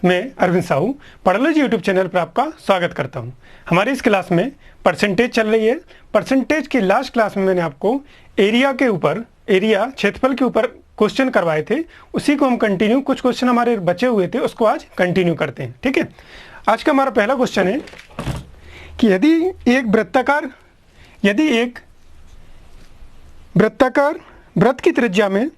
मैं Arvind Sahu पढ़ोलॉजी YouTube channel पर आपका स्वागत करता हूं। हमारी इस क्लास में परसेंटेज चल रही है। परसेंटेज की लास्ट क्लास में मैंने आपको एरिया के ऊपर, एरिया क्षेत्रफल के ऊपर क्वेश्चन करवाए थे। उसी को हम कंटिन्यू, कुछ क्वेश्चन हमारे बचे हुए थे उसको आज कंटिन्यू करते हैं। ठीक है, आज का हमारा पहला क्वेश्चन है कि यदि एक वृत्ताकार वृत्त की त्रिज्या में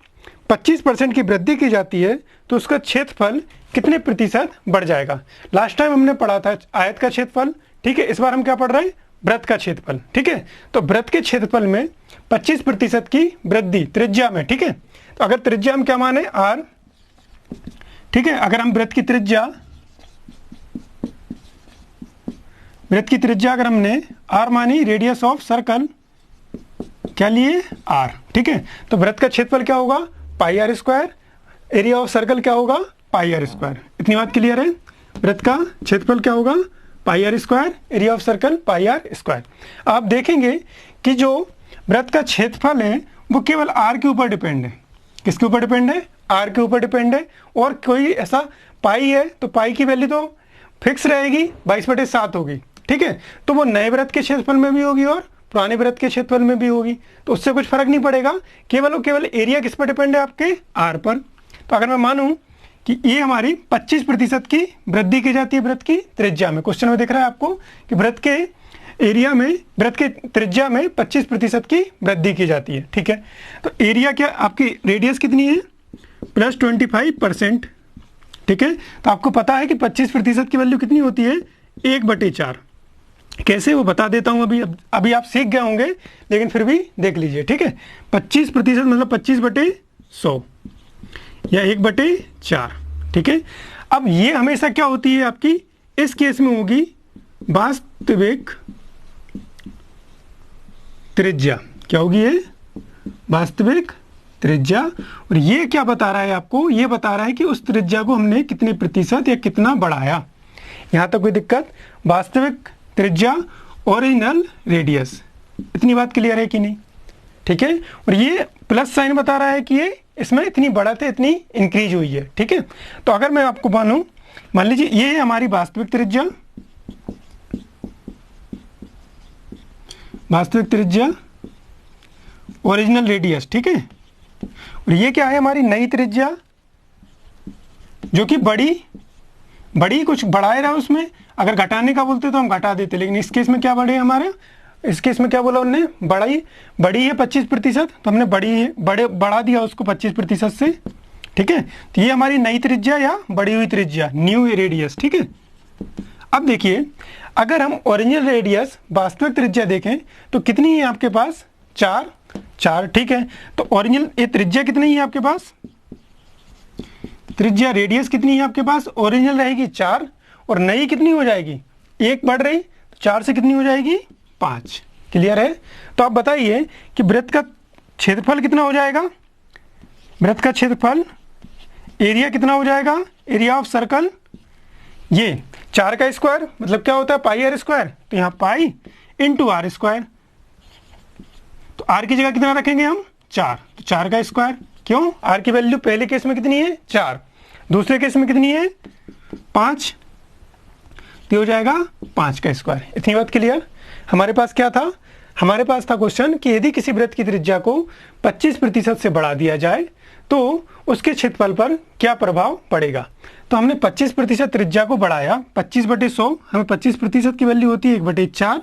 25% की वृद्धि की जाती है तो उसका क्षेत्रफल कितने प्रतिशत बढ़ जाएगा। लास्ट टाइम हमने पढ़ा था आयत का क्षेत्रफल, ठीक है। इस बार हम क्या पढ़ रहे हैं, वृत्त का क्षेत्रफल। ठीक है, तो वृत्त के क्षेत्रफल में 25% की वृद्धि त्रिज्या में, ठीक है। तो अगर त्रिज्या हम क्या माने, आर, ठीक है। अगर हम वृत्त की त्रिज्या अगर हमने आर मानी, रेडियस ऑफ सर्कल क्या लिए, आर, ठीक है। तो वृत्त का क्षेत्रफल क्या होगा, pi r square, area of circle क्या होगा, पाई आर स्क्वायर। इतनी बात क्लियर है। वृत्त का क्षेत्रफल क्या होगा, pi r square, area of circle pi r square. आप देखेंगे कि जो वृत्त का क्षेत्रफल है वो केवल आर के ऊपर डिपेंड है। किसके ऊपर डिपेंड है, आर के ऊपर डिपेंड है। और कोई ऐसा पाई है तो पाई की वैल्यू तो फिक्स रहेगी, 22/7 होगी, ठीक है। तो वो नए वृत्त के क्षेत्रफल में भी होगी और पुराने वृत्त के क्षेत्रफल में भी होगी, तो उससे कुछ फर्क नहीं पड़ेगा। केवल एरिया किस पर डिपेंड है, आपके आर पर। तो अगर मैं मानूं कि ये हमारी 25% की वृद्धि की जाती है वृत्त की त्रिज्या में। क्वेश्चन में दिख रहा है आपको कि वृत्त के एरिया में, वृत्त के त्रिज्या में 25% की वृद्धि की जाती है, ठीक है। तो एरिया क्या, आपकी रेडियस कितनी है, +25%, ठीक है। तो आपको पता है कि 25% की वैल्यू कितनी होती है, 1/4। कैसे, वो बता देता हूं। अभी आप सीख गए होंगे, लेकिन फिर भी देख लीजिए, ठीक है। 25% मतलब 25/100 या 1/4, ठीक है। अब ये हमेशा क्या होती है आपकी, इस केस में होगी वास्तविक त्रिज्या। क्या होगी ये, वास्तविक त्रिज्या। और ये क्या बता रहा है आपको, ये बता रहा है कि उस त्रिज्या को हमने कितने प्रतिशत या कितना बढ़ाया। यहां तक कोई दिक्कत, वास्तविक त्रिज्या, ओरिजिनल रेडियस। इतनी बात क्लियर है कि नहीं, ठीक है। और ये प्लस साइन बता रहा है कि ये इसमें इतनी बढ़त है, इतनी इंक्रीज हुई है, ठीक है। तो अगर मैं आपको मान लीजिए ये है हमारी वास्तविक त्रिज्या, ओरिजिनल रेडियस, ठीक है। और ये क्या है, हमारी नई त्रिज्या, जो कि बड़ी कुछ बढ़ाए रहा उसमें। अगर घटाने का बोलते तो हम घटा देते, लेकिन इस केस में क्या बढ़े हमारे, इस केस में क्या बोला उन्होंने, बड़ी है 25%, तो हमने बढ़ा दिया उसको 25% से, ठीक है। तो ये हमारी नई त्रिज्या या बढ़ी हुई त्रिज्या, न्यू रेडियस, ठीक है। अब देखिए, अगर हम ओरिजिनल रेडियस, वास्तविक त्रिज्या देखें तो कितनी है आपके पास, 4, ठीक है। तो ओरिजिनल ये त्रिज्या कितनी है आपके पास, त्रिज्या रेडियस कितनी है आपके पास, ओरिजिनल रहेगी 4 और नई कितनी हो जाएगी, 1 बढ़ रही, तो 4 से कितनी हो जाएगी, 5। क्लियर है। तो आप बताइए कि वृत्त का क्षेत्रफल कितना हो जाएगा, वृत्त का क्षेत्रफल, एरिया कितना हो जाएगा, एरिया ऑफ सर्कल, ये 4 का स्क्वायर मतलब क्या होता है, पाई आर स्क्वायर। तो यहाँ पाई इंटू आर स्क्वायर, तो आर की जगह कितना रखेंगे हम, 4, तो 4 का स्क्वायर। क्यों, आर की वैल्यू पहले केस में कितनी है, 4, दूसरे केस में कितनी है, 5, तो हो जाएगा 5 का स्क्वायर। इतनी बात क्लियर। हमारे पास क्या था, हमारे पास था क्वेश्चन कि यदि किसी वृत्त की त्रिज्या को 25% से बढ़ा दिया जाए तो उसके क्षेत्रफल पर क्या प्रभाव पड़ेगा। तो हमने 25% त्रिज्या को बढ़ाया, 25/100, हमें 25% की वैल्यू होती है 1/4।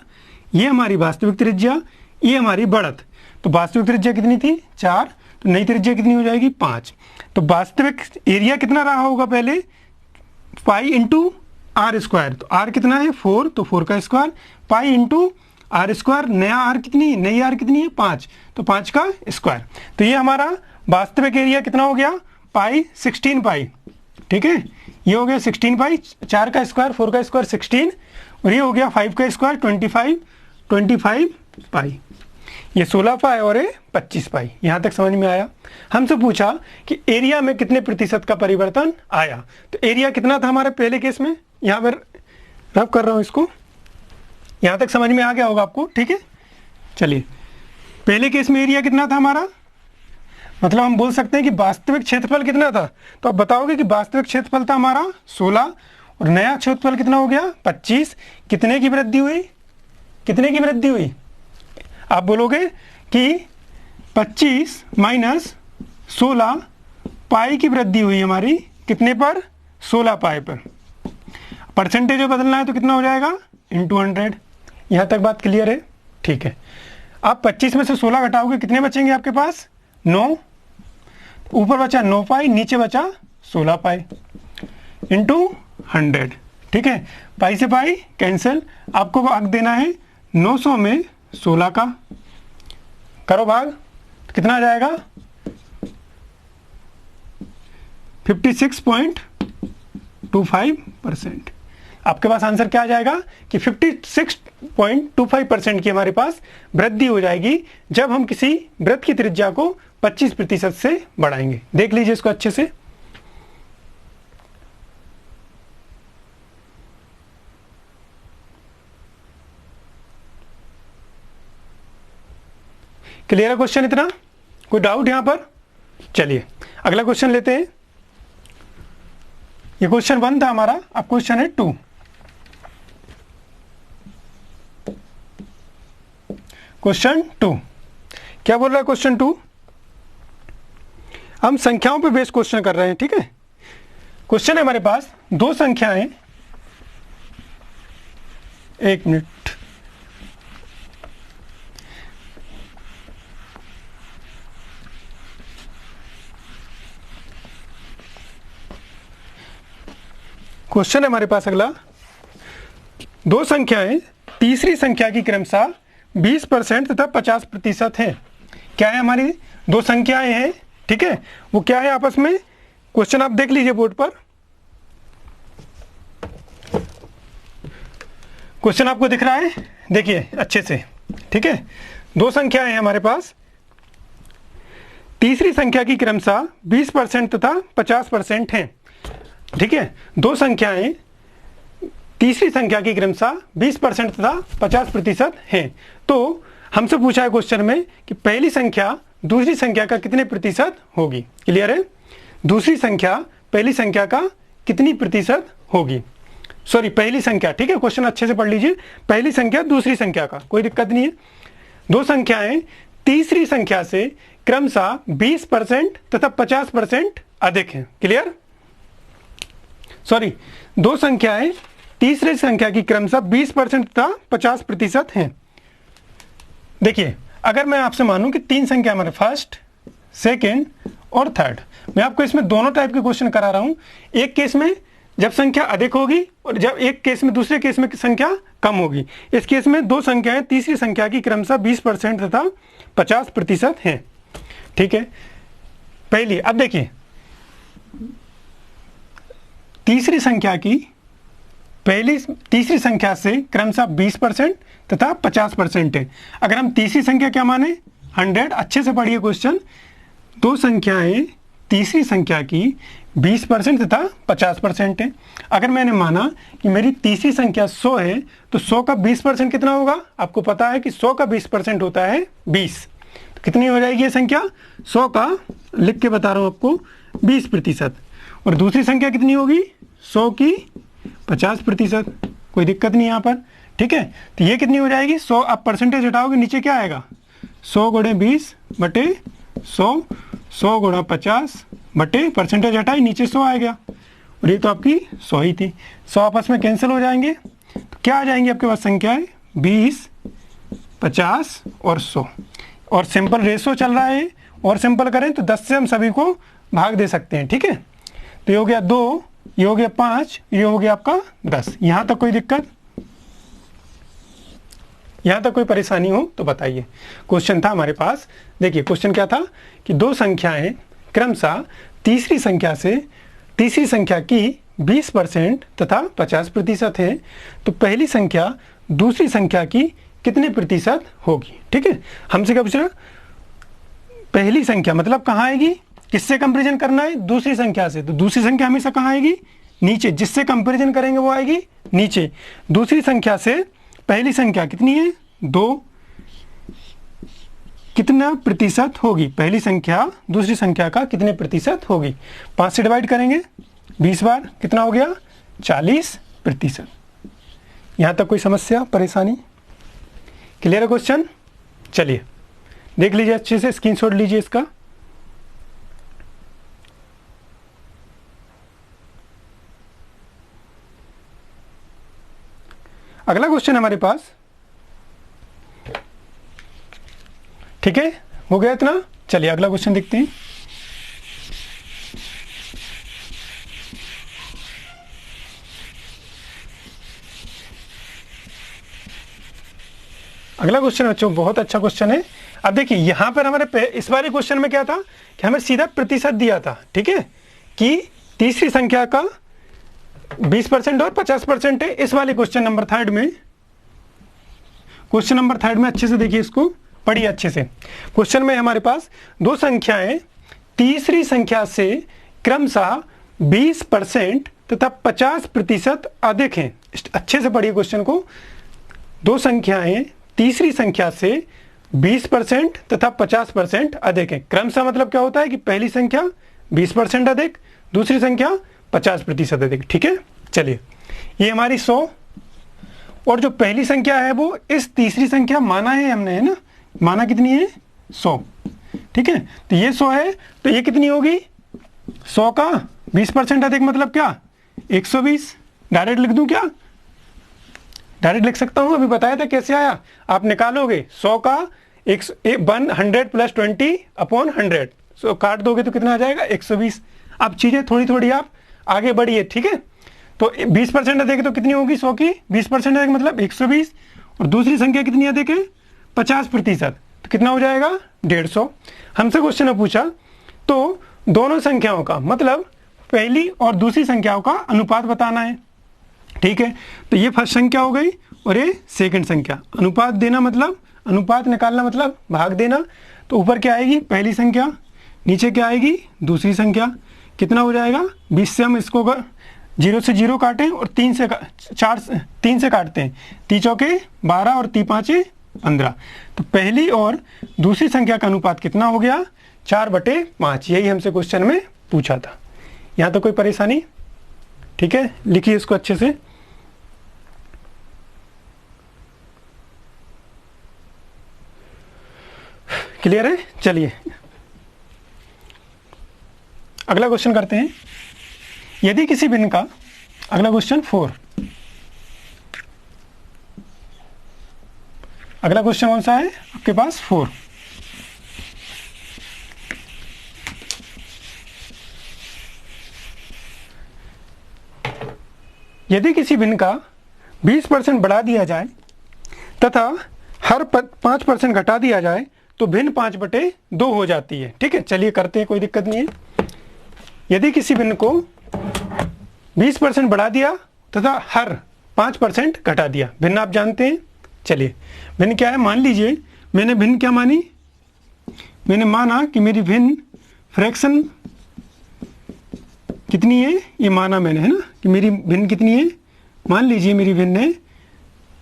ये हमारी वास्तविक त्रिज्या, ये हमारी बढ़त। तो वास्तविक त्रिज्या कितनी थी, 4, तो नई त्रिज्या कितनी हो जाएगी, 5। तो वास्तविक एरिया कितना रहा होगा पहले, पाई इंटू आर स्क्वायर। तो आर कितना है, 4, तो 4 का square, pi into R square, नई आर कितनी है, 5, तो 5 का स्क्वायर। तो ये हमारा वास्तविक एरिया कितना हो गया, पाई 16 पाई, ठीक है। ये हो गया 16 पाई, 4 का स्क्वायर, 4 का स्क्वायर 16, और ये हो गया 5 का स्क्वायर 25 पाई। ये 16 पाई और ये 25 पाई। यहाँ तक समझ में आया। हमसे पूछा कि एरिया में कितने प्रतिशत का परिवर्तन आया। तो एरिया कितना था हमारे पहले केस में, यहाँ पर रब कर रहा हूँ इसको, यहाँ तक समझ में आ गया होगा आपको, ठीक है। चलिए, पहले केस में एरिया कितना था हमारा, मतलब हम बोल सकते हैं कि वास्तविक क्षेत्रफल कितना था, तो आप बताओगे कि वास्तविक क्षेत्रफल था हमारा 16 और नया क्षेत्रफल कितना हो गया 25। कितने की वृद्धि हुई, कितने की वृद्धि हुई? आप बोलोगे कि 25 माइनस 16 पाई की वृद्धि हुई हमारी, कितने पर? 16 पाई पर। परसेंटेज में बदलना है तो कितना हो जाएगा इंटू 100। यहाँ तक बात क्लियर है? ठीक है। आप 25 में से 16 घटाओगे, कितने बचेंगे आपके पास? 9। ऊपर बचा 9 पाई, नीचे बचा 16 पाई इंटू 100। ठीक है, पाई से पाई कैंसिल। आपको भाग देना है 900 में 16 का, करो भाग, तो कितना आ जाएगा 56.25%। आपके पास आंसर क्या आ जाएगा कि 56.25% की हमारे पास वृद्धि हो जाएगी जब हम किसी वृत्त की त्रिज्या को 25% से बढ़ाएंगे। देख लीजिए इसको अच्छे से। क्लियर है क्वेश्चन इतना? कोई डाउट यहां पर? चलिए अगला क्वेश्चन लेते हैं। ये क्वेश्चन 1 था हमारा, अब क्वेश्चन है 2। क्वेश्चन 2 क्या बोल रहा है? क्वेश्चन 2 हम संख्याओं पे बेस्ड क्वेश्चन कर रहे हैं। ठीक है, क्वेश्चन है हमारे पास 2 संख्याएं, एक मिनट, क्वेश्चन है हमारे पास अगला, 2 संख्याएं तीसरी संख्या की क्रमशः 20% तथा 50% है। क्या है? हमारी 2 संख्याएं हैं। ठीक है, वो क्या है आपस में? क्वेश्चन आप देख लीजिए बोर्ड पर। क्वेश्चन आपको दिख रहा है? देखिए अच्छे से। ठीक है, 2 संख्याएं हैं हमारे पास, तीसरी संख्या की क्रमशः 20% तथा 50% है। ठीक है, 2 संख्याएं तीसरी संख्या की क्रमशः 20% तथा 50% है। तो हमसे पूछा है क्वेश्चन में कि पहली संख्या दूसरी संख्या का कितने प्रतिशत होगी। क्लियर है? दूसरी संख्या पहली संख्या का कितनी प्रतिशत होगी? सॉरी, पहली संख्या। ठीक है, क्वेश्चन अच्छे से पढ़ लीजिए। पहली संख्या दूसरी संख्या का, कोई दिक्कत नहीं है। 2 संख्याएं तीसरी संख्या से क्रमशः 20% तथा 50% अधिक हैं। क्लियर? सॉरी, 2 संख्याएं तीसरी संख्या की क्रमशः 20% तथा 50% हैं। देखिए, अगर मैं आपसे मानूं कि 3 संख्या हमारे फर्स्ट, सेकंड और थर्ड, मैं आपको इसमें दोनों टाइप के क्वेश्चन करा रहा हूं। एक केस में जब संख्या अधिक होगी और जब एक केस में, दूसरे केस में संख्या कम होगी। इस केस में 2 संख्याएं तीसरी संख्या की क्रमशः 20% तथा 50% हैं। ठीक है, पहली, अब देखिए तीसरी संख्या की तीसरी संख्या से क्रमशः 20% तथा 50% है। अगर हम तीसरी संख्या क्या माने 100, अच्छे से पढ़िए क्वेश्चन। 2 संख्याएं तीसरी संख्या की 20% तथा 50% है। अगर मैंने माना कि मेरी तीसरी संख्या 100 है तो 100 का 20% कितना होगा? आपको पता है कि 100 का 20% होता है 20। तो कितनी हो जाएगी ये संख्या? 100 का, लिख के बता रहा हूं आपको, 20%। और दूसरी संख्या कितनी होगी? 100 की 50%। कोई दिक्कत नहीं यहाँ पर। ठीक है, तो ये कितनी हो जाएगी? 100। आप परसेंटेज हटाओगे, नीचे क्या आएगा? 100 गुणे 20 बटे 100, 100 गुणा 50 बटे, परसेंटेज हटाई, नीचे 100 आ गया। और ये तो आपकी 100 ही थी। 100 आपस में कैंसिल हो जाएंगे, तो क्या आ जाएंगे आपके पास संख्याएं? 20, 50 और 100। और सिंपल रेशो चल रहा है, और सिंपल करें तो 10 से हम सभी को भाग दे सकते हैं। ठीक है, तो ये हो गया 2, ये हो गया 5, ये हो गया आपका 10। यहां तक कोई दिक्कत? यहां तक कोई परेशानी हो तो बताइए। क्वेश्चन था हमारे पास, देखिए क्वेश्चन क्या था कि 2 संख्याएं क्रमशः तीसरी संख्या की 20% तथा 50% है। तो पहली संख्या दूसरी संख्या की कितने प्रतिशत होगी? ठीक है, हमसे क्या पूछ रहा? पहली संख्या मतलब कहाँ आएगी? किससे कंपैरिजन करना है? दूसरी संख्या से। तो दूसरी संख्या हमेशा कहाँ आएगी? नीचे। जिससे कंपैरिजन करेंगे वो आएगी नीचे। दूसरी संख्या से पहली संख्या कितनी है? 2। कितना प्रतिशत होगी, पहली संख्या दूसरी संख्या का कितने प्रतिशत होगी। 5 से डिवाइड करेंगे 20 बार, कितना हो गया 40%। यहाँ तक कोई समस्या परेशानी, क्लियर है क्वेश्चन। चलिए देख लीजिए अच्छे से, स्क्रीनशॉट लीजिए इसका। अगला क्वेश्चन हमारे पास, ठीक है, हो गया इतना। चलिए अगला क्वेश्चन देखते हैं। अगला क्वेश्चन बच्चों बहुत अच्छा क्वेश्चन है। अब देखिए यहाँ पर हमारे इस वाले क्वेश्चन में क्या था कि हमें सीधा प्रतिशत दिया था, ठीक है, कि तीसरी संख्या का 20% और 50% है। इस वाले क्वेश्चन नंबर थर्ड में, क्वेश्चन नंबर थर्ड में अच्छे से देखिए, इसको पढ़िए अच्छे से। क्वेश्चन में हमारे पास दो संख्याएं तीसरी संख्या से क्रमशः 20% तथा 50% अधिक हैं। अच्छे से पढ़िए क्वेश्चन को। दो संख्याएं तीसरी संख्या से 20% तथा 50% अधिक है। क्रमशः मतलब क्या होता है कि पहली संख्या 20% अधिक, दूसरी संख्या 50% अधिक, ठीक है। चलिए ये हमारी 100 और जो पहली संख्या है वो इस तीसरी संख्या माना है हमने, है ना, माना कितनी है 100, ठीक है। तो ये 100 है, तो ये कितनी होगी 100 का 20% अधिक मतलब क्या 120। डायरेक्ट लिख दूं क्या, डायरेक्ट लिख सकता हूं, अभी बताया था कैसे आया। आप निकालोगे 100 का 100 प्लस 20/100, सो काट दोगे तो कितना आ जाएगा 120। अब चीजें थोड़ी थोड़ी आप आगे बढ़िए, ठीक है। तो 20% अधिक तो कितनी होगी 100 की 20% अधिक मतलब 120, और दूसरी संख्या कितनी अधिक है 50%, तो कितना हो जाएगा 150। हमसे क्वेश्चन ने पूछा तो दोनों संख्याओं का मतलब पहली और दूसरी संख्याओं का अनुपात बताना है, ठीक है। तो ये फर्स्ट संख्या हो गई और ये सेकंड संख्या। अनुपात देना मतलब, अनुपात निकालना मतलब भाग देना। तो ऊपर क्या आएगी पहली संख्या, नीचे क्या आएगी दूसरी संख्या। कितना हो जाएगा 20 से हम इसको 0 से 0 काटें और 3 से काटते हैं। 3 चौके 12 और 3 पाँचे 15। तो पहली और दूसरी संख्या का अनुपात कितना हो गया 4/5। यही हमसे क्वेश्चन में पूछा था। यहाँ तो कोई परेशानी, ठीक है, लिखिए इसको अच्छे से। क्लियर है। चलिए अगला क्वेश्चन करते हैं। यदि किसी भिन्न का, अगला क्वेश्चन 4, अगला क्वेश्चन कौन सा है आपके पास 4। यदि किसी भिन्न का 20% बढ़ा दिया जाए तथा हर 5% घटा दिया जाए तो भिन्न 5/2 हो जाती है, ठीक है। चलिए करते हैं, कोई दिक्कत नहीं है। यदि किसी भिन्न को 20% बढ़ा दिया तथा हर 5% घटा दिया, भिन्न आप जानते हैं। चलिए भिन्न क्या है, मान लीजिए मैंने भिन्न क्या मानी, मैंने माना कि मेरी भिन्न फ्रैक्शन कितनी है, ये माना मैंने, है ना, कि मेरी भिन्न कितनी है। मान लीजिए मेरी भिन्न है,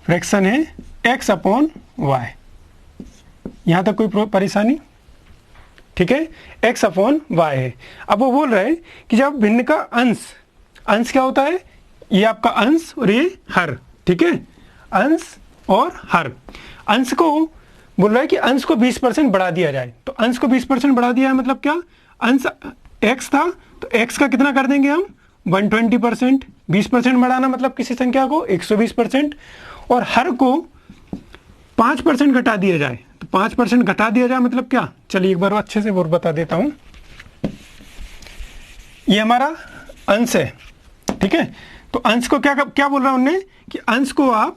फ्रैक्शन है x/y। यहाँ तक कोई परेशानी, ठीक है, x/y है। अब वो बोल रहे हैं कि जब भिन्न का अंश, अंश क्या होता है, ये आपका अंश और ये हर, ठीक है, अंश और हर। अंश को बोल रहा है कि अंश को 20% बढ़ा दिया जाए। तो अंश को 20% बढ़ा दिया है मतलब क्या, अंश x था तो x का कितना कर देंगे हम 120%। 20% बढ़ाना मतलब किसी संख्या को 120%, और हर को 5% घटा दिया जाए। तो 5% घटा दिया जाए मतलब क्या, चलिए एक बार अच्छे से और बता देता हूं। ये हमारा अंश है, ठीक है। तो अंश को क्या क्या बोल रहा है उन्होंने कि अंश को आप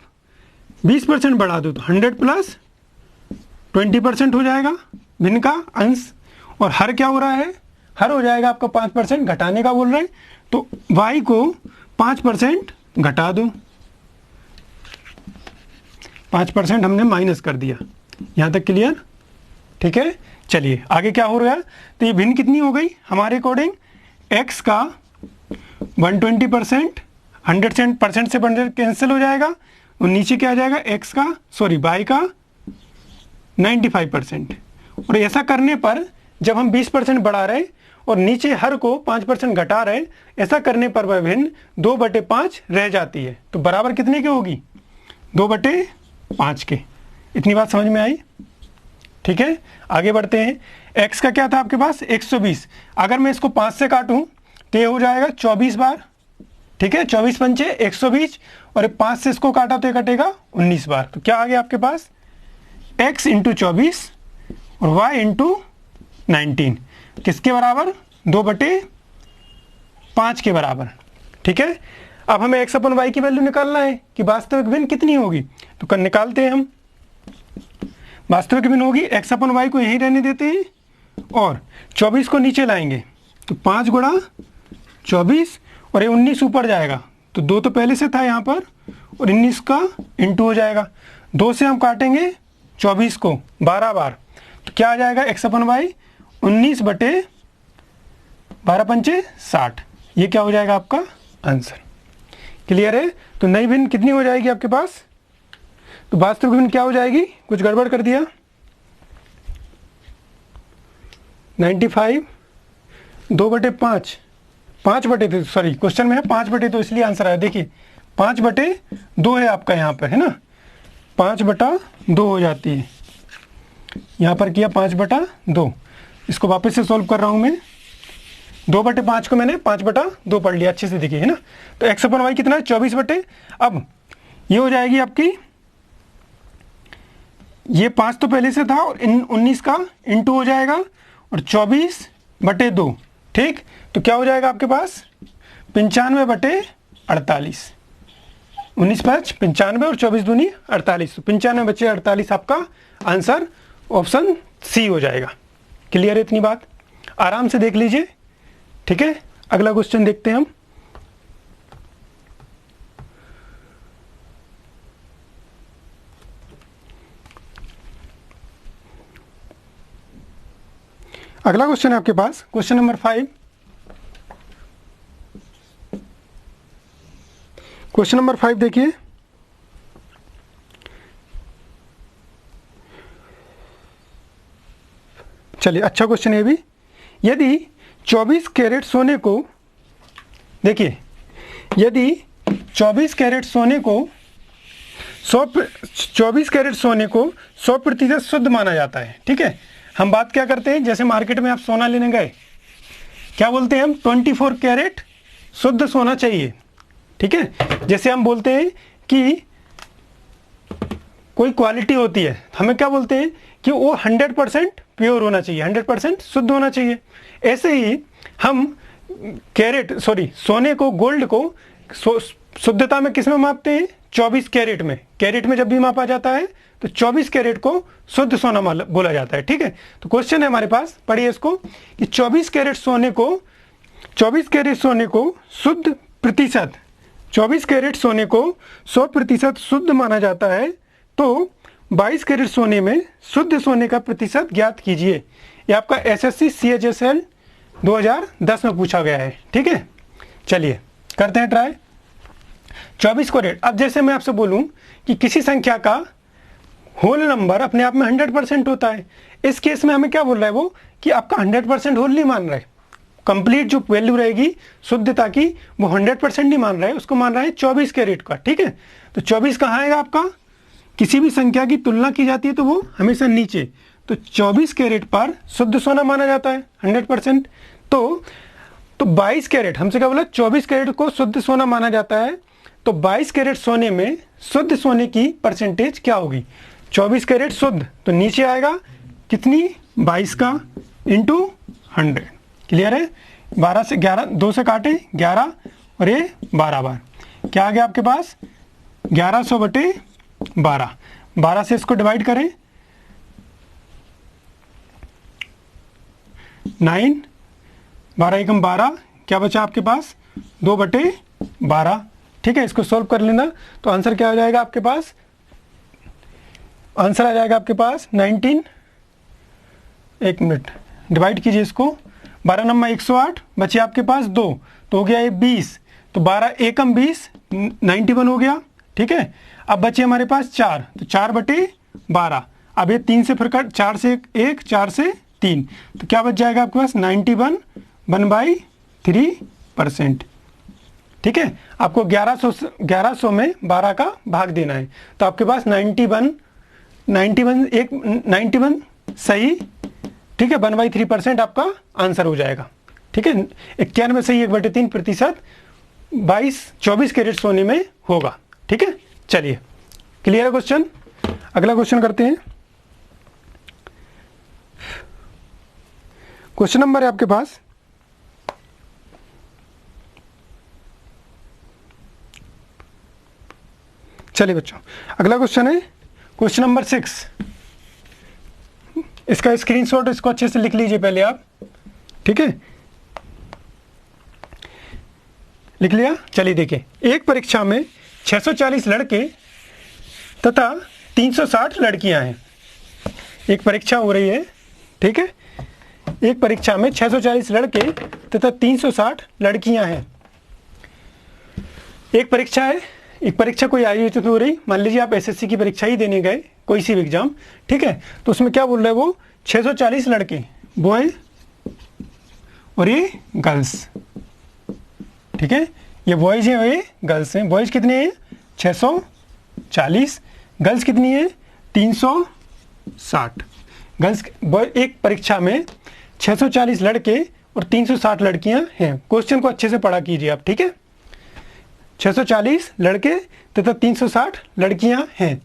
20% बढ़ा दो तो 100 प्लस 20% हो जाएगा भिन्न का अंश। और हर क्या हो रहा है, हर हो जाएगा आपका 5% घटाने का बोल रहे हैं। तो y को 5% घटा दो, 5% हमने माइनस कर दिया। यहां तक क्लियर, ठीक है। चलिए आगे क्या हो रहा है, तो ये भिन्न कितनी हो गई हमारे अकॉर्डिंग, x का 120%, 100% से 100 कैंसिल हो जाएगा, और नीचे क्या आ जाएगा y का 95%, और ऐसा करने पर जब हम 20% बढ़ा रहे और नीचे हर को 5% घटा रहे, ऐसा करने पर वह भिन्न 2/5 रह जाती है। तो बराबर कितने की होगी? 2/5 के। इतनी बात समझ में आई? ठीक है, आगे बढ़ते हैं। x का क्या था आपके पास? 120। अगर मैं इसको 5 से काटूं तो ये हो जाएगा 24 बार। ठीक है, 24 पंचे 120 और 5 से इसको काटा तो ये कटेगा 19 बार। तो क्या आ गया आपके पास? x × 24 और y × 19 किसके बराबर? 2/5 के बराबर। ठीक है, अब हमें x/y की वैल्यू निकालना है कि वास्तविक भिन्न कितनी होगी। तो निकालते हैं हम। वास्तविक भिन्न होगी x/y को यहीं रहने देते हैं और 24 को नीचे लाएंगे तो 5 × 24 और ये 19 ऊपर जाएगा तो 2 तो पहले से था यहाँ पर और 19 का इंटू हो जाएगा। 2 से हम काटेंगे 24 को 12 बार तो क्या आ जाएगा? x/y 19/12 पंचे 60। ये क्या हो जाएगा आपका आंसर। क्लियर है? तो नई भिन्न कितनी हो जाएगी आपके पास? तो वास्तविक भिन्न क्या हो जाएगी? कुछ गड़बड़ कर दिया। 95 2/5 5/2 सॉरी क्वेश्चन में है 5/2 इसलिए आंसर आया। देखिए 5/2 है आपका यहाँ पर, है ना, 5/2 हो जाती है। यहाँ पर किया 5/2। इसको वापस से सॉल्व कर रहा हूँ मैं। 2/5 को मैंने 5/2 पढ़ लिया अच्छे से, देखिए, है ना। तो x/y कितना है? 24 अब ये हो जाएगी आपकी, ये 5 तो पहले से था और 19 का इंटू हो जाएगा और 24/2। ठीक, तो क्या हो जाएगा आपके पास? 95/48। 19 × 5 = 95 और 24 दूनी 48। तो 95/48 आपका आंसर ऑप्शन सी हो जाएगा। क्लियर है इतनी बात? आराम से देख लीजिए। ठीक है, अगला क्वेश्चन देखते हैं हम। अगला क्वेश्चन है आपके पास क्वेश्चन नंबर 5। क्वेश्चन नंबर 5 देखिए, चलिए अच्छा क्वेश्चन है भी। यदि 24 कैरेट सोने को, देखिए, यदि 24 कैरेट सोने को 100% शुद्ध माना जाता है। ठीक है, हम बात क्या करते हैं, जैसे मार्केट में आप सोना लेने गए, क्या बोलते हैं हम? 24 कैरेट शुद्ध सोना चाहिए। ठीक है, जैसे हम बोलते हैं कि कोई क्वालिटी होती है, हमें क्या बोलते हैं कि वो 100% प्योर होना चाहिए, 100% शुद्ध होना चाहिए। ऐसे ही हम सोने को, गोल्ड को शुद्धता में किस में मापते हैं? 24 कैरेट में। कैरेट में जब भी मापा जाता है तो 24 कैरेट को शुद्ध सोना बोला जाता है। ठीक है, तो क्वेश्चन है हमारे पास, पढ़िए इसको, कि 24 कैरेट सोने को शुद्ध प्रतिशत, 24 कैरेट सोने को 100% शुद्ध माना जाता है, तो 22 कैरेट सोने में शुद्ध सोने का प्रतिशत ज्ञात कीजिए। ये आपका SSC CHSL 2010 में पूछा गया है। ठीक है, चलिए करते हैं ट्राई। 24 कैरेट, अब जैसे मैं आपसे बोलूं कि किसी संख्या का होल नंबर अपने आप में 100% होता है, इस केस में हमें क्या बोल रहा है वो, कि आपका 100% होल नहीं मान रहा है, कंप्लीट जो वैल्यू रहेगी शुद्धता की वो 100% नहीं मान रहा है, उसको मान रहा है 24 कैरेट का। ठीक है, तो 24 कहाँ आएगा आपका? किसी भी संख्या की तुलना की जाती है तो वो हमेशा नीचे, तो 24 कैरेट पर शुद्ध सोना माना जाता है 100%। तो 22 कैरेट, हमसे क्या बोला? 24 कैरेट को शुद्ध सोना माना जाता है, तो 22 कैरेट सोने में शुद्ध सोने की परसेंटेज क्या होगी? 24 कैरेट शुद्ध, तो नीचे आएगा कितनी? 22 का इंटू 100। क्लियर है? 12 से 11, 2 से काटे 11 और ये 12 बार, क्या आ गया आपके पास? 1100/12। 12 से इसको डिवाइड करें, 9, 12 एकम 12, क्या बचा आपके पास? 2/12। ठीक है, इसको सॉल्व कर लेना तो आंसर क्या हो जाएगा आपके पास? आंसर आ जाएगा आपके पास 19। एक मिनट, डिवाइड कीजिए इसको, 12 नंबर 108, बचे आपके पास 2, तो हो गया ये 20, तो 12 एकम 20, 91 हो गया। ठीक है, अब बचे हमारे पास 4, तो 4/12। अब ये 3 से फिर कट, 4 से 1, 4 से 3, तो क्या बच जाएगा आपके पास 91 1/3%। ठीक है, आपको 1100 में 12 का भाग देना है, तो आपके पास 91 सही, ठीक है, 1/3% आपका आंसर हो जाएगा। ठीक है, 91 सही 1/3% 24 कैरेट सोने में होगा। ठीक है, चलिए क्लियर है क्वेश्चन। अगला क्वेश्चन करते हैं। क्वेश्चन नंबर है आपके पास चलिए बच्चों, अगला क्वेश्चन है क्वेश्चन नंबर 6। इसका स्क्रीनशॉट इसको अच्छे से लिख लीजिए पहले आप। ठीक है, लिख लिया। चलिए देखिए, एक परीक्षा में 640 लड़के तथा 360 लड़कियां हैं। एक परीक्षा हो रही है, ठीक है, एक परीक्षा में 640 लड़के तथा 360 लड़कियां हैं। एक परीक्षा है, एक परीक्षा कोई आयोजित हो रही, मान लीजिए आप एसएससी की परीक्षा ही देने गए, कोई सी भी एग्जाम, ठीक है, तो उसमें क्या बोल रहे हैं वो 640 लड़के बॉय और ये गर्ल्स। ठीक है, ये बॉयज हैं और ये गर्ल्स हैं। बॉयज कितने हैं 640, गर्ल्स कितनी है 360। गर्ल्स एक परीक्षा में 640 लड़के और 360 लड़कियां हैं। क्वेश्चन को अच्छे से पढ़ा कीजिए आप। ठीक है, 640 लड़के तथा 360 लड़कियां हैं।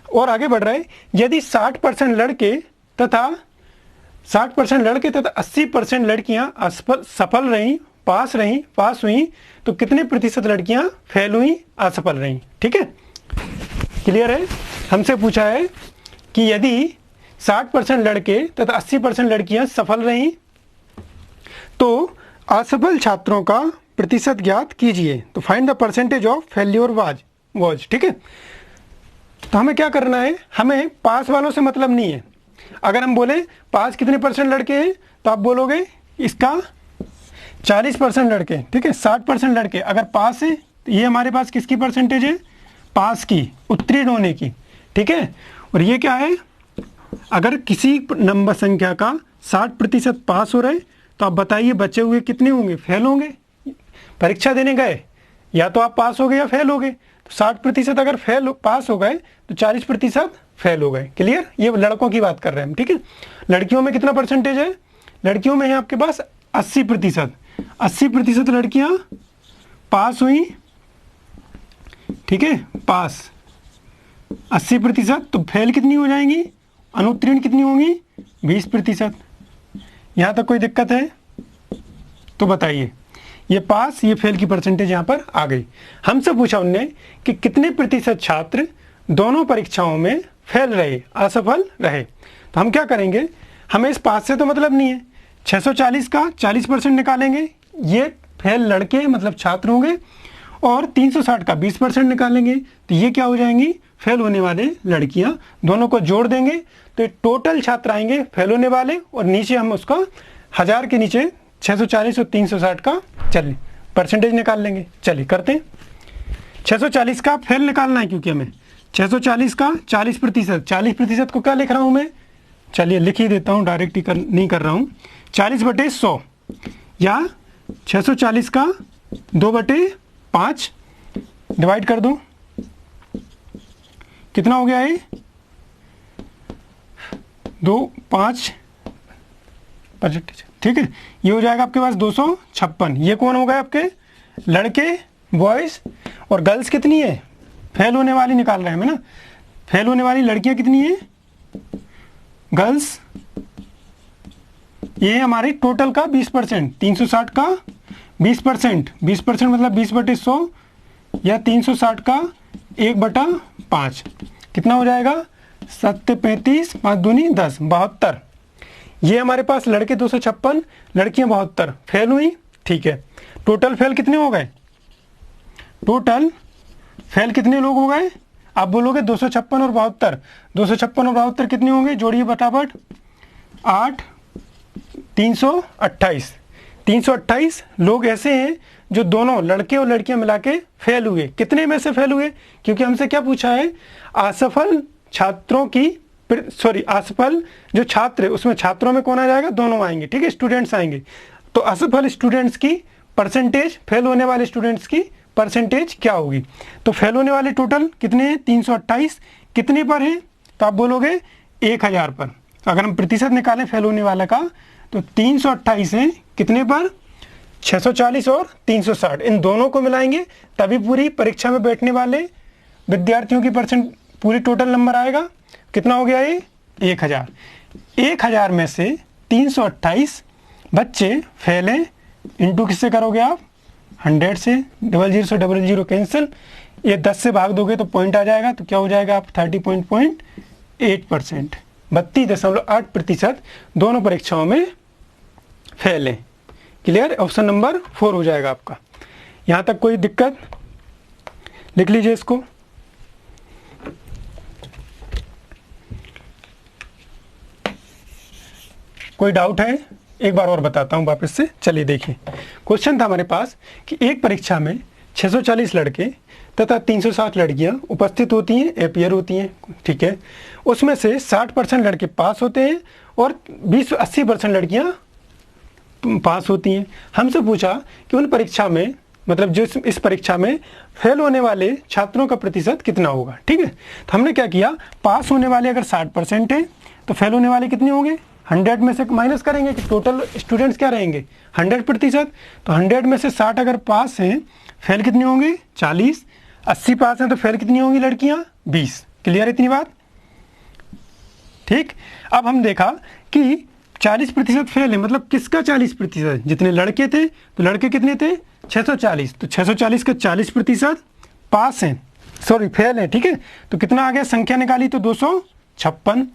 और आगे बढ़ रहा है, यदि 60% लड़के तथा 80% लड़कियां सफल रहीं, पास हुई, तो कितने प्रतिशत लड़कियां फेल हुई, असफल रहीं। ठीक है, क्लियर है। हमसे पूछा है कि यदि 60% लड़के तथा 80% लड़कियां सफल रहीं तो असफल छात्रों का प्रतिशत ज्ञात कीजिए। तो find the percentage of failure was. ठीक है, तो हमें क्या करना है, हमें पास वालों से मतलब नहीं है। अगर हम बोले पास कितने परसेंट लड़के हैं, तो आप बोलोगे इसका 40% लड़के। ठीक है, 60% लड़के अगर पास है, तो ये हमारे पास किसकी परसेंटेज है, पास की, उत्तीर्ण होने की। ठीक है, और ये क्या है, अगर किसी नंबर संख्या का 60% पास हो रहे, तो आप बताइए बचे हुए कितने होंगे, फेल होंगे। परीक्षा देने गए, या तो आप पास हो गए या फेल हो गए। तो 60% अगर पास हो गए तो 40% फेल हो गए। क्लियर, ये लड़कों की बात कर रहे हैं हम। ठीक है, लड़कियों में कितना परसेंटेज है, लड़कियों में है आपके पास 80%। 80% लड़कियां पास हुई। ठीक है, पास 80%, तो फेल कितनी हो जाएंगी, अनुत्तीर्ण कितनी होंगी 20%। यहां तक कोई दिक्कत है तो बताइए। ये पास ये फेल की परसेंटेज यहाँ पर आ गई। हमसे पूछा उनने कि कितने प्रतिशत छात्र दोनों परीक्षाओं में फेल रहे, असफल रहे। तो हम क्या करेंगे, हमें इस पास से तो मतलब नहीं है, 640 का 40% निकालेंगे, ये फेल लड़के मतलब छात्र होंगे, और 360 का 20% निकालेंगे, तो ये क्या हो जाएंगी, फेल होने वाले लड़कियां। दोनों को जोड़ देंगे तो टोटल छात्र आएंगे फेल होने वाले, और नीचे हम उसका 1000 के नीचे 640 और 360 का चलिए परसेंटेज निकाल लेंगे। चलिए करते हैं। 640 का फेल निकालना है, क्योंकि हमें 640 का 40%, 40% को क्या लिख रहा हूं मैं, चलिए लिख ही देता हूं, डायरेक्ट ही नहीं कर रहा हूं। 40/100 या 640 का 2/5 डिवाइड कर दो, कितना हो गया है 2/5 परसेंटेज। ठीक है, ये हो जाएगा आपके पास 256। ये कौन हो गए आपके लड़के, बॉयज, और गर्ल्स कितनी है, फेल होने वाली निकाल रहे हैं ना, फेल होने वाली लड़कियां कितनी है, गर्ल्स, ये हमारे टोटल का 20%, 360 का 20%, 20% मतलब 20/100 या 360 का 1/5, कितना हो जाएगा 7 35 5 दूनी 10, 72। ये हमारे पास लड़के 256, लड़कियां 72 फेल हुई। ठीक है, टोटल फेल कितने हो गए, टोटल फेल कितने लोग हो गए, आप बोलोगे 256 और 72, 256 और 72 कितने होंगे, जोड़िए फटाफट, 8 328। 328 लोग ऐसे हैं जो दोनों लड़के और लड़कियां मिला के फेल हुए। कितने में से फेल हुए, क्योंकि हमसे क्या पूछा है, असफल छात्रों की सॉरी असफल जो छात्र है उसमें छात्रों में कौन आ जाएगा, दोनों आएंगे, ठीक है, स्टूडेंट्स आएंगे। तो असफल स्टूडेंट्स की परसेंटेज, फेल होने वाले स्टूडेंट्स की परसेंटेज क्या होगी। तो फेल होने वाले टोटल कितने हैं, 328, कितने पर हैं, तो आप बोलोगे 1000 पर। अगर हम प्रतिशत निकालें फेल होने वाला का तो 328 है कितने पर, 640 और 360, इन दोनों को मिलाएंगे तभी पूरी परीक्षा में बैठने वाले विद्यार्थियों की परसेंट पूरी टोटल नंबर आएगा। कितना हो गया ये, 1000। 1000 में से 328 बच्चे फेल हैं, इंटू किससे करोगे आप, 100 से, 00 से 00 कैंसिल, ये 10 से भाग दोगे तो पॉइंट आ जाएगा, तो क्या हो जाएगा आप 30.8%, 32.8% दोनों परीक्षाओं में फेल है। क्लियर, ऑप्शन नंबर 4 हो जाएगा आपका। यहाँ तक कोई दिक्कत, लिख लीजिए इसको। कोई डाउट है, एक बार और बताता हूँ वापस से, चलिए देखिए। क्वेश्चन था हमारे पास कि एक परीक्षा में 640 लड़के तथा 360 लड़कियां उपस्थित होती हैं, अपियर होती हैं, ठीक है। उसमें से 60% लड़के पास होते हैं और 80% लड़कियां पास होती हैं। हमसे पूछा कि उन परीक्षा में, मतलब जो इस परीक्षा में फेल होने वाले छात्रों का प्रतिशत कितना होगा, ठीक है। तो हमने क्या किया, पास होने वाले अगर 60% है तो फेल होने वाले कितने होंगे, 100 में से माइनस करेंगे कि टोटल स्टूडेंट्स क्या रहेंगे 100%। तो 100 में से 60 अगर पास हैं, फेल कितने होंगे 40, 80 पास हैं तो फेल कितनी होंगी लड़कियां 20। क्लियर इतनी बात, ठीक। अब हम देखा कि 40% फेल है, मतलब किसका 40%, जितने लड़के थे तो लड़के कितने थे 640, तो 640 का 40% पास हैं, सॉरी फेल है, ठीक है। तो कितना आ गया, संख्या निकाली तो 256।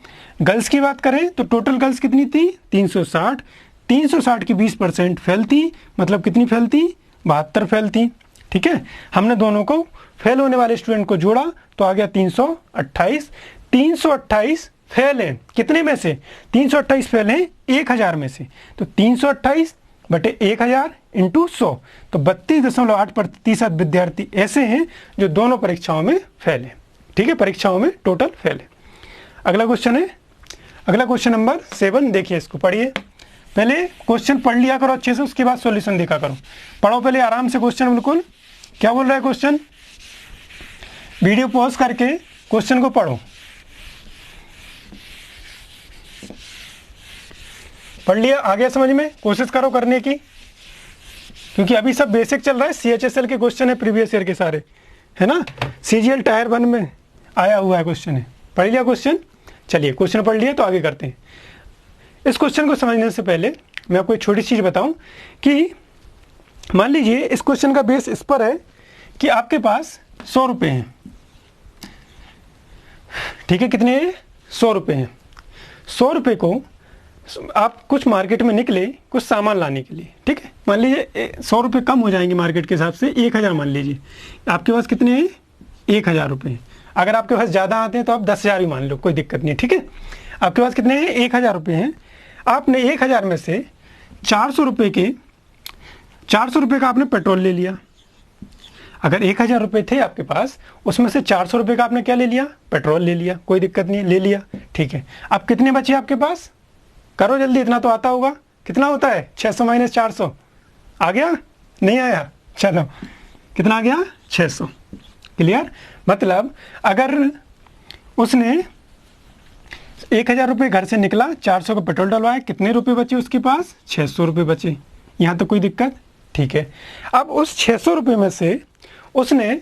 गर्ल्स की बात करें तो टोटल गर्ल्स कितनी थी 360, 360 की 20% फेल थी, मतलब कितनी फेल थी 72 फेल थी, ठीक है। हमने दोनों को फेल होने वाले स्टूडेंट को जोड़ा तो आ गया 328। 328 फेल है कितने में से, 328 फेल है 1000 में से, तो 328 बटे 1000 इंटू 100, तो 32.8% विद्यार्थी ऐसे हैं जो दोनों परीक्षाओं में फेल है, ठीक है, परीक्षाओं में टोटल फेल है। अगला क्वेश्चन है, अगला क्वेश्चन नंबर 7, देखिए इसको पढ़िए। पहले क्वेश्चन पढ़ लिया करो अच्छे से, उसके बाद सॉल्यूशन देखा करो। पढ़ो पहले आराम से क्वेश्चन, बिल्कुल क्या बोल रहा है क्वेश्चन, वीडियो पॉज करके क्वेश्चन को पढ़ो। पढ़ लिया, आ गया समझ में, कोशिश करो करने की, क्योंकि अभी सब बेसिक चल रहा है। CHSL के क्वेश्चन है प्रीवियस ईयर के सारे, है ना, CGL टायर 1 में आया हुआ है क्वेश्चन है। पढ़ लिया क्वेश्चन, चलिए क्वेश्चन पढ़ लिया तो आगे करते हैं। इस क्वेश्चन को समझने से पहले मैं आपको एक छोटी चीज़ बताऊं कि मान लीजिए इस क्वेश्चन का बेस इस पर है कि आपके पास 100 रुपये हैं, ठीक है, कितने 100 रुपये हैं। 100 रुपये को आप कुछ मार्केट में निकले कुछ सामान लाने के लिए, ठीक है। मान लीजिए 100 रुपये कम हो जाएंगे मार्केट के हिसाब से, 1000 मान लीजिए, आपके पास कितने हैं 1000 रुपये। अगर आपके पास ज़्यादा आते हैं तो आप 10,000 भी मान लो, कोई दिक्कत नहीं, ठीक है। आपके पास कितने हैं 1000 रुपये हैं, आपने 1000 में से 400 रुपये का आपने पेट्रोल ले लिया। अगर 1000 रुपये थे आपके पास, उसमें से 400 रुपये का आपने क्या ले लिया, पेट्रोल ले लिया, कोई दिक्कत नहीं, ले लिया, ठीक है। अब कितने बचे आपके पास, करो जल्दी, इतना तो आता होगा, कितना होता है 600 माइनस 400, आ गया नहीं आया, चलो कितना आ गया 600। क्लियर, मतलब अगर उसने 1000 रुपये घर से निकला, 400 का पेट्रोल डलवाया, कितने रुपए बचे उसके पास 600 रुपये बचे। यहाँ तो कोई दिक्कत, ठीक है। अब उस 600 रुपये में से उसने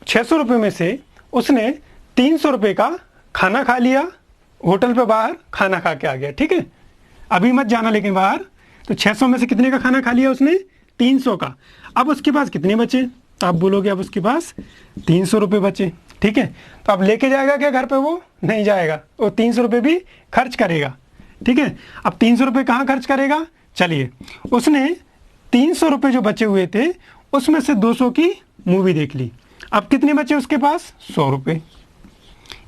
600 रुपये में से उसने 300 रुपये का खाना खा लिया, होटल पे बाहर खाना खा के आ गया, ठीक है। अभी मत जाना लेकिन बाहर, तो 600 में से कितने का खाना खा लिया उसने 300 का। अब उसके पास कितने बचे, तो आप बोलोगे अब उसके पास 300 रुपये बचे, ठीक है। तो अब लेके जाएगा क्या घर पे, वो नहीं जाएगा, वो 300 रुपये भी खर्च करेगा, ठीक है। अब 300 रुपये कहाँ खर्च करेगा, चलिए उसने 300 रुपये जो बचे हुए थे उसमें से 200 की मूवी देख ली। अब कितने बचे उसके पास 100 रुपये।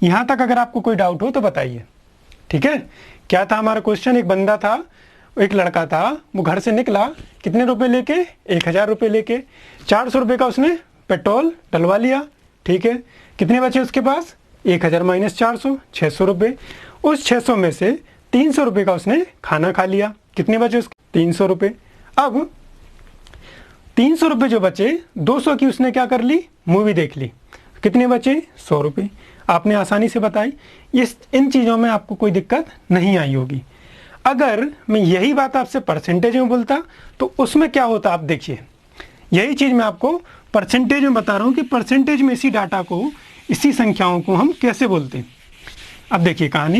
यहाँ तक अगर आपको कोई डाउट हो तो बताइए, ठीक है। क्या था हमारा क्वेश्चन, एक बंदा था, एक लड़का था, वो घर से निकला कितने रुपए लेके 1000 रुपये लेके, 400 रुपये का उसने पेट्रोल डलवा लिया, ठीक है। कितने बचे उसके पास 1000 माइनस 400, 600 रुपये। उस 600 में से 300 रुपये का उसने खाना खा लिया, कितने बचे उसके? 300 रुपये। अब 300 रुपये जो बचे, 200 की उसने क्या कर ली? मूवी देख ली, कितने बचे? 100 रुपये। आपने आसानी से बताई। इन चीज़ों में आपको कोई दिक्कत नहीं आई होगी। अगर मैं यही बात आपसे परसेंटेज में बोलता तो उसमें क्या होता, आप देखिए। यही चीज़ मैं आपको परसेंटेज में बता रहा हूँ कि परसेंटेज में इसी डाटा को, इसी संख्याओं को हम कैसे बोलते हैं। अब देखिए कहानी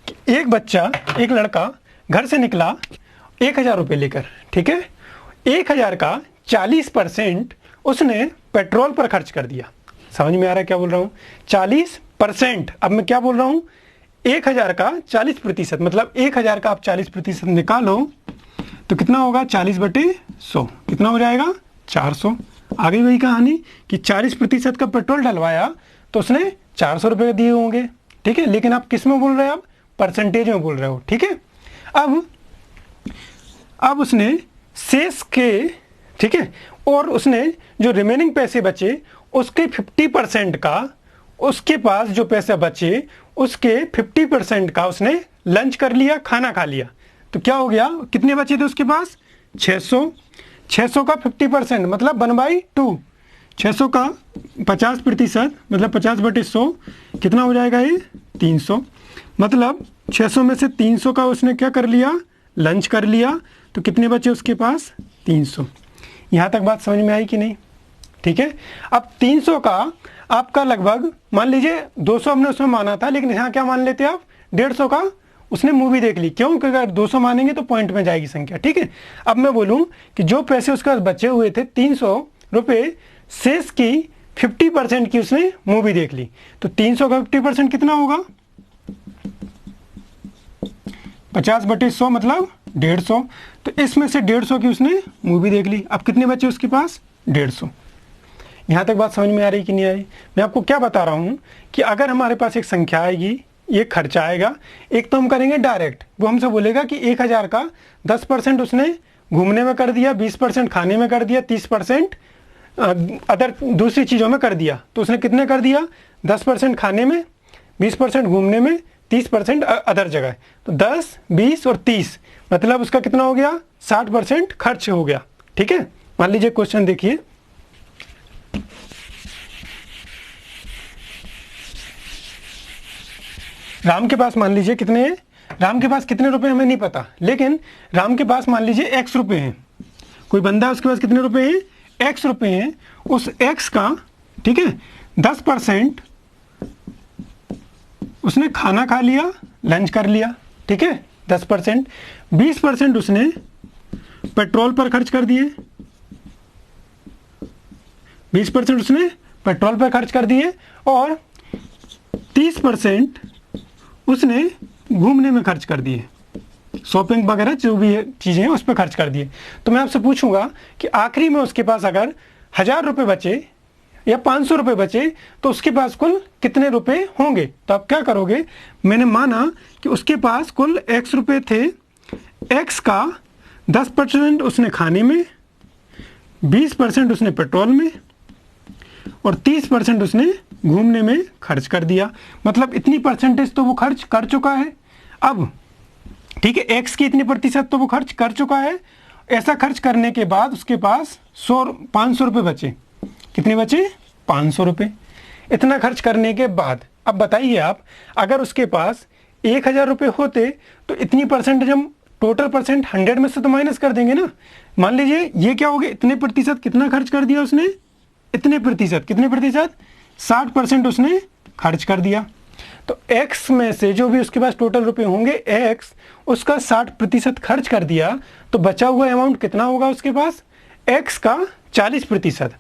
कि एक बच्चा, एक लड़का घर से निकला 1000 रुपये लेकर, ठीक है। 1000 का 40% उसने पेट्रोल पर खर्च कर दिया। समझ में आ रहा है क्या बोल रहा हूँ? 40%। अब मैं क्या बोल रहा हूँ? 1000 का 40%, मतलब 1000 का आप 40% निकालो तो कितना होगा? 40/100, कितना हो जाएगा? 400। आगे वही कहानी कि 40% का पेट्रोल डलवाया तो उसने 400 रुपये दिए होंगे, ठीक है। लेकिन आप किस में बोल रहे हो? आप परसेंटेज में बोल रहे हो, ठीक है। अब उसने शेष के, ठीक है, और उसने जो रिमेनिंग पैसे बचे उसके 50% का, उसके पास जो पैसे बचे उसके 50% का उसने लंच कर लिया, खाना खा लिया। तो क्या हो गया? कितने बचे थे उसके पास? 600। 600 का 50% मतलब 1/2। 600 का 50% मतलब 50/100, कितना हो जाएगा ये? 300। मतलब 600 में से 300 का उसने क्या कर लिया? लंच कर लिया। तो कितने बचे उसके पास? 300। यहाँ तक बात समझ में आई कि नहीं? ठीक है। अब 300 का आपका लगभग, मान लीजिए 200 हमने उसमें माना था, लेकिन यहाँ क्या मान लेते हैं आप? 150 का उसने मूवी देख ली। क्यों? क्योंकि अगर 200 मानेंगे तो पॉइंट में जाएगी संख्या, ठीक है। अब मैं बोलूँ कि जो पैसे उसके पास बचे हुए थे 300 रुपये, शेष की 50% की उसने मूवी देख ली। तो 300 का 50% कितना होगा? 50/100 मतलब 150। तो इसमें से 150 की उसने मूवी देख ली। अब कितने बचे उसके पास? 150। यहाँ तक बात समझ में आ रही कि नहीं आ रही? मैं आपको क्या बता रहा हूँ कि अगर हमारे पास एक संख्या आएगी, ये खर्चा आएगा, एक तो हम करेंगे डायरेक्ट। वो हमसे बोलेगा कि 1000 का 10% उसने घूमने में कर दिया, 20% खाने में कर दिया, 30% अदर दूसरी चीज़ों में कर दिया। तो उसने कितने कर दिया? 10% खाने में, 20% घूमने में, 30% अदर जगह। तो 10, 20 और 30 मतलब उसका कितना हो गया? 60% खर्च हो गया, ठीक है। मान लीजिए क्वेश्चन देखिए। राम के पास मान लीजिए कितने हैं? राम के पास कितने रुपए हमें नहीं पता, लेकिन राम के पास मान लीजिए x रुपए हैं। कोई बंदा उसके पास कितने रुपए हैं? x रुपए हैं। उस x का, ठीक है, 10% उसने खाना खा लिया, लंच कर लिया, ठीक है, 10%। 20% उसने पेट्रोल पर खर्च कर दिए, 20% उसने पेट्रोल पर खर्च कर दिए, और 30% उसने घूमने में खर्च कर दिए, शॉपिंग वगैरह जो भी चीज़ें हैं उस पर खर्च कर दिए। तो मैं आपसे पूछूंगा कि आखिरी में उसके पास अगर 1000 रुपये बचे या 500 रुपये बचे तो उसके पास कुल कितने रुपए होंगे? तो आप क्या करोगे? मैंने माना कि उसके पास कुल x रुपये थे, x का 10% उसने खाने में, 20% उसने पेट्रोल में और 30% उसने घूमने में खर्च कर दिया। मतलब इतनी परसेंटेज तो वो खर्च कर चुका है। अब ठीक है, x की इतनी प्रतिशत तो वो खर्च कर चुका है। ऐसा खर्च करने के बाद उसके पास 500 रुपये बचे। कितने बचे? 500 रुपये। इतना खर्च करने के बाद अब बताइए आप, अगर उसके पास 1000 रुपये होते तो इतनी परसेंटेज हम टोटल परसेंट 100 में से तो माइनस कर देंगे ना। मान लीजिए ये क्या हो गया? इतने प्रतिशत कितना खर्च कर दिया उसने? इतने प्रतिशत, कितने प्रतिशत? 60% उसने खर्च कर दिया। तो x में से जो भी उसके पास टोटल रुपए होंगे, x उसका 60% खर्च कर दिया, तो बचा हुआ अमाउंट कितना होगा उसके पास? x का 40%।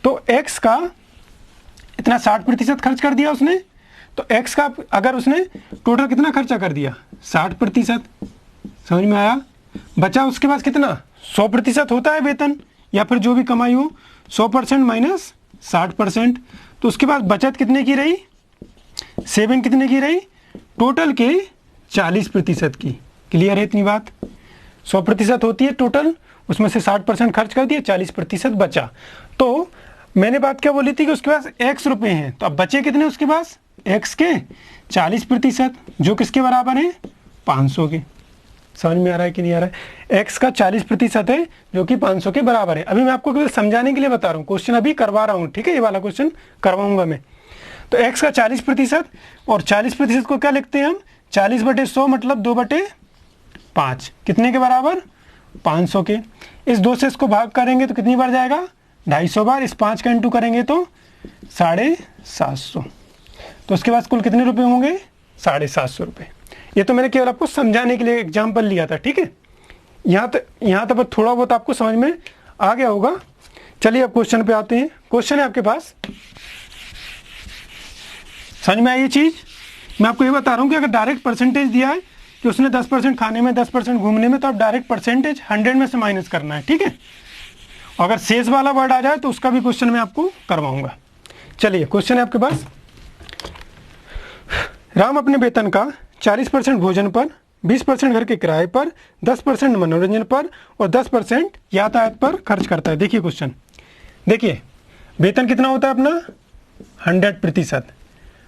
तो x का इतना 60% खर्च कर दिया उसने, तो x का अगर उसने टोटल कितना खर्चा कर दिया? 60%। समझ में आया? बचा उसके पास कितना? 100% होता है वेतन या फिर जो भी कमाई हो, 100% माइनस 60%। तो उसके पास बचत कितने की रही? सेविंग कितने की रही? टोटल के 40% की। क्लियर है इतनी बात? 100% होती है टोटल, उसमें से 60% खर्च कर दिया, 40% बचा। तो मैंने बात क्या बोली थी कि उसके पास x रुपए हैं, तो अब बचे कितने उसके पास? x के 40%, जो किसके बराबर है 500 के। समझ में आ रहा है कि नहीं आ रहा है? x का 40% है जो कि 500 के बराबर है। अभी मैं आपको केवल समझाने के लिए बता रहा हूँ, क्वेश्चन अभी करवा रहा हूँ, ठीक है, ये वाला क्वेश्चन करवाऊंगा मैं। तो x का 40% और 40% को क्या लिखते हैं हम, 40/100 मतलब 2/5, कितने के बराबर 500 के। इस 2 से इसको भाग करेंगे तो कितनी बार जाएगा 250 बार, इस 5 का इंटू करेंगे तो 750, तो उसके बाद कुल कितने रुपए होंगे 750 रुपये। ये तो मैंने केवल आपको समझाने के लिए एग्जाम्पल लिया था, ठीक है। यहाँ तक थोड़ा बहुत आपको समझ में आ गया होगा। चलिए अब क्वेश्चन पे आते हैं। क्वेश्चन है आपके पास, समझ में आई ये चीज़? मैं आपको ये बता रहा हूँ कि अगर डायरेक्ट परसेंटेज दिया है कि उसने 10% खाने में 10% घूमने में, तो आप डायरेक्ट परसेंटेज 100 में से माइनस करना है, ठीक है। अगर शेष वाला वर्ड आ जाए तो उसका भी क्वेश्चन मैं आपको करवाऊंगा। चलिए क्वेश्चन है आपके पास, राम अपने वेतन का 40% भोजन पर, 20% घर के किराए पर, 10% मनोरंजन पर और 10% यातायात पर खर्च करता है। देखिए क्वेश्चन, देखिए वेतन कितना होता है अपना 100%।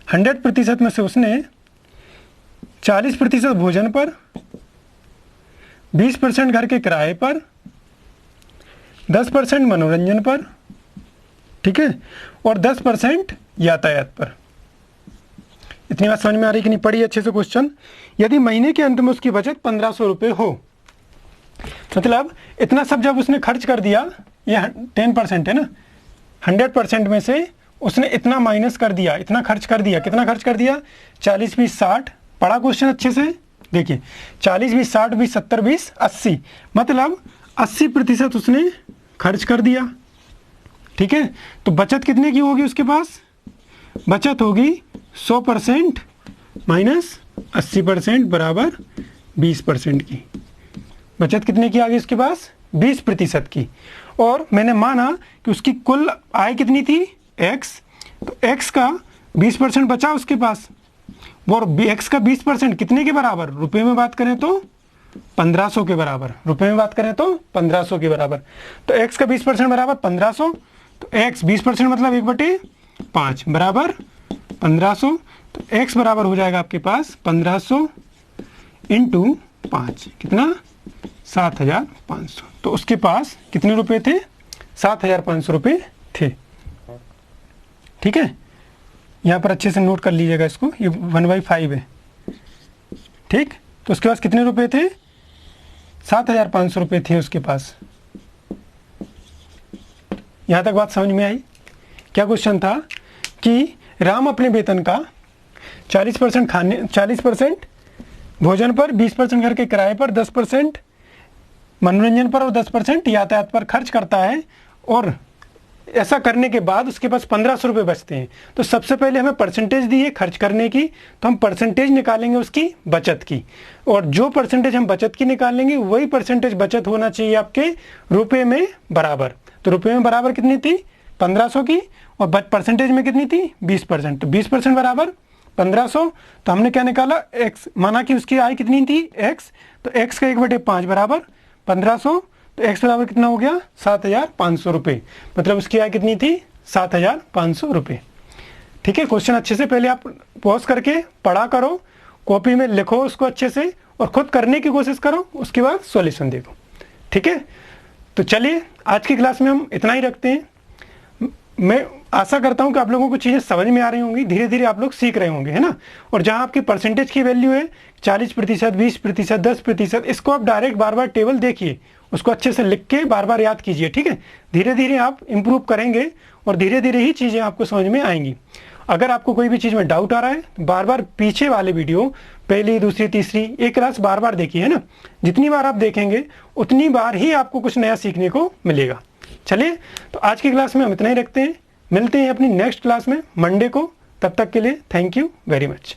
100% में से उसने 40% भोजन पर, 20% घर के किराए पर, 10% मनोरंजन पर, ठीक है, और 10% यातायात पर। इतनी बात समझ में आ रही कि नहीं? पढ़िए अच्छे से क्वेश्चन। यदि महीने के अंत में उसकी बचत 1500 रुपये हो, मतलब इतना सब जब उसने खर्च कर दिया, ये 10% है ना, 100% में से उसने इतना माइनस कर दिया, इतना खर्च कर दिया। कितना खर्च कर दिया 40, 20, 60। पढ़ा क्वेश्चन अच्छे से? देखिए 40, 20, 60, 20, 70, 20, 80, मतलब 80% उसने खर्च कर दिया, ठीक है। तो बचत कितने की होगी उसके पास? बचत होगी 100% माइनस 80% बराबर 20% की। बचत कितने की आ गई उसके पास 20% की। और मैंने माना कि उसकी कुल आय कितनी थी x, तो x का 20% बचा उसके पास, और x का 20% कितने के बराबर, रुपए में बात करें तो 1500 के बराबर, रुपए में बात करें तो 1500 के बराबर। तो x का 20% बराबर 1500, तो x 20% मतलब 1/5 बराबर 1500, तो x बराबर हो जाएगा आपके पास 1500 इंटू 5, कितना 7500। तो उसके पास कितने रुपए थे 7500 रुपये थे, ठीक है। यहाँ पर अच्छे से नोट कर लीजिएगा इसको, ये 1/5 है, ठीक। तो उसके पास कितने रुपए थे 7500 रुपये थे उसके पास। यहाँ तक बात समझ में आई? क्या क्वेश्चन था कि राम अपने वेतन का 40% भोजन पर, 20% घर के किराए पर, 10% मनोरंजन पर और 10% यातायात पर खर्च करता है, और ऐसा करने के बाद उसके पास 1500 रुपये बचते हैं। तो सबसे पहले हमें परसेंटेज दी है खर्च करने की, तो हम परसेंटेज निकालेंगे उसकी बचत की, और जो परसेंटेज हम बचत की निकालेंगे वही परसेंटेज बचत होना चाहिए आपके रुपए में बराबर। तो रुपए में बराबर कितनी थी 1500 की, और परसेंटेज में कितनी थी 20%, तो 20% बराबर 1500। तो हमने क्या निकाला x, माना कि उसकी आय कितनी थी x, तो x का 1/5 बराबर 1500, तो x बराबर कितना हो गया 7500 रुपये, मतलब उसकी आय कितनी थी 7500 रुपये, ठीक है। क्वेश्चन अच्छे से पहले आप पॉज करके पढ़ा करो, कॉपी में लिखो उसको अच्छे से, और खुद करने की कोशिश करो, उसके बाद सॉल्यूशन देखो, ठीक है। तो चलिए आज की क्लास में हम इतना ही रखते हैं। मैं आशा करता हूं कि आप लोगों को चीज़ें समझ में आ रही होंगी, धीरे धीरे आप लोग सीख रहे होंगे, है ना। और जहां आपकी परसेंटेज की वैल्यू है 40%, 20%, 10%, इसको आप डायरेक्ट बार बार टेबल देखिए, उसको अच्छे से लिख के बार बार याद कीजिए, ठीक है। धीरे धीरे आप इम्प्रूव करेंगे और धीरे धीरे ही चीज़ें आपको समझ में आएंगी। अगर आपको कोई भी चीज़ में डाउट आ रहा है तो बार बार पीछे वाले वीडियो, पहली, दूसरी, तीसरी, एक क्लास बार बार देखिए, है ना। जितनी बार आप देखेंगे उतनी बार ही आपको कुछ नया सीखने को मिलेगा। चलिए तो आज की क्लास में हम इतना ही रखते हैं, मिलते हैं अपनी नेक्स्ट क्लास में मंडे को। तब तक के लिए थैंक यू वेरी मच।